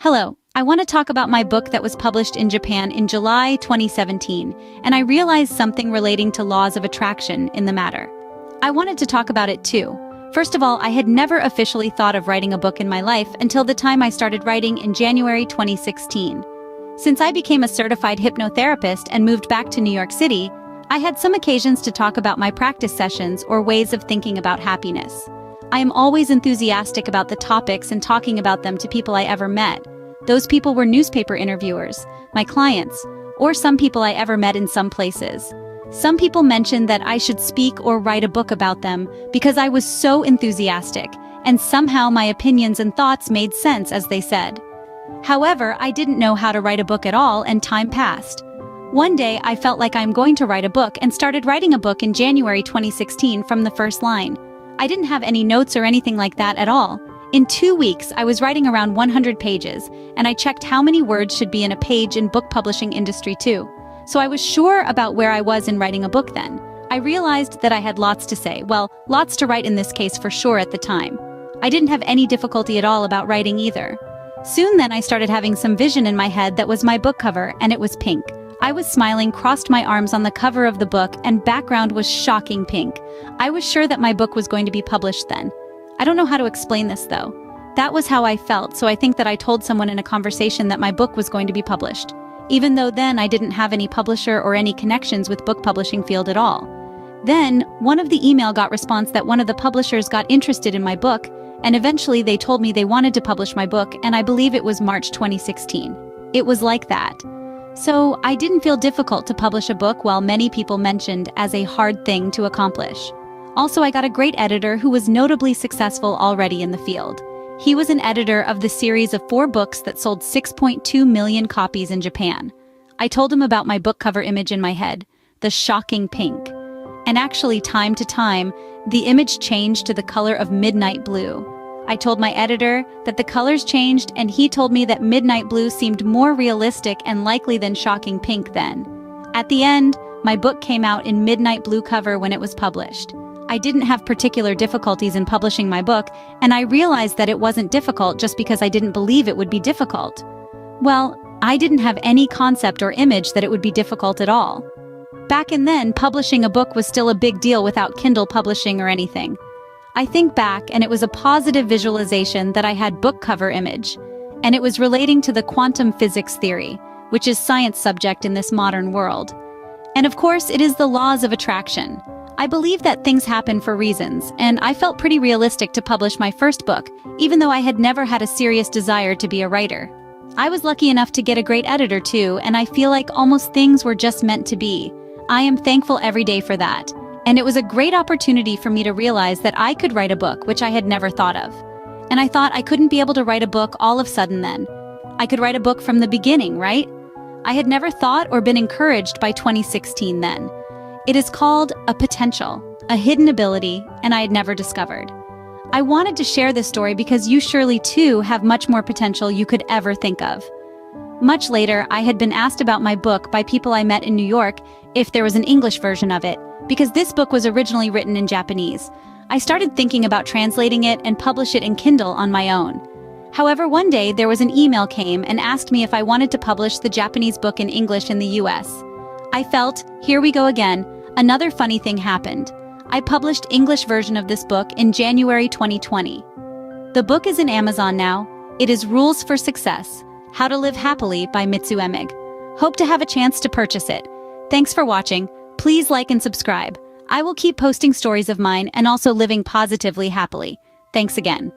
Hello, I want to talk about my book that was published in Japan in July 2017, and I realized something relating to laws of attraction in the matter. I wanted to talk about it too. First of all, I had never officially thought of writing a book in my life until the time I started writing in January 2016. Since I became a certified hypnotherapist and moved back to New York City, I had some occasions to talk about my practice sessions or ways of thinking about happiness. I am always enthusiastic about the topics and talking about them to people I ever met. Those people were newspaper interviewers, my clients, or some people I ever met in some places. Some people mentioned that I should speak or write a book about them because I was so enthusiastic, and somehow my opinions and thoughts made sense, as they said. However, I didn't know how to write a book at all, and time passed. One day, I felt like I'm going to write a book and started writing a book in January 2016 from the first line. I didn't have any notes or anything like that at all. In 2 weeks, I was writing around 100 pages, and I checked how many words should be in a page in book publishing industry too. So I was sure about where I was in writing a book then. I realized that I had lots to say, well, lots to write in this case for sure at the time. I didn't have any difficulty at all about writing either. Soon then I started having some vision in my head that was my book cover, and it was pink. I was smiling, crossed my arms on the cover of the book, and background was shocking pink. I was sure that my book was going to be published then. I don't know how to explain this though. That was how I felt, so I think that I told someone in a conversation that my book was going to be published. Even though then I didn't have any publisher or any connections with book publishing field at all. Then, one of the email got response that one of the publishers got interested in my book, and eventually they told me they wanted to publish my book, and I believe it was March 2016. It was like that. So, I didn't feel difficult to publish a book while many people mentioned as a hard thing to accomplish. Also, I got a great editor who was notably successful already in the field. He was an editor of the series of 4 books that sold 6.2 million copies in Japan. I told him about my book cover image in my head, the shocking pink. And actually, time to time, the image changed to the color of midnight blue. I told my editor that the colors changed, and he told me that midnight blue seemed more realistic and likely than shocking pink then. At the end, my book came out in midnight blue cover when it was published. I didn't have particular difficulties in publishing my book, and I realized that it wasn't difficult just because I didn't believe it would be difficult. Well, I didn't have any concept or image that it would be difficult at all. Back in then, publishing a book was still a big deal without Kindle publishing or anything. I think back, and it was a positive visualization that I had book cover image, and it was relating to the quantum physics theory, which is science subject in this modern world. And of course, it is the laws of attraction. I believe that things happen for reasons, and I felt pretty realistic to publish my first book, even though I had never had a serious desire to be a writer. I was lucky enough to get a great editor too, and I feel like almost things were just meant to be. I am thankful every day for that. And it was a great opportunity for me to realize that I could write a book, which I had never thought of. And I thought I couldn't be able to write a book all of a sudden then. I could write a book from the beginning, right? I had never thought or been encouraged by 2016 then. It is called a potential, a hidden ability, and I had never discovered. I wanted to share this story because you surely too have much more potential you could ever think of. Much later, I had been asked about my book by people I met in New York if there was an English version of it, because this book was originally written in Japanese. I started thinking about translating it and publish it in Kindle on my own. However, one day there was an email came and asked me if I wanted to publish the Japanese book in English in the US. I felt, here we go again, another funny thing happened. I published English version of this book in January 2020. The book is in Amazon now. It is Rules for Success, How to Live Happily by Mitsu Emig. Hope to have a chance to purchase it. Thanks for watching. Please like and subscribe. I will keep posting stories of mine and also living positively happily. Thanks again.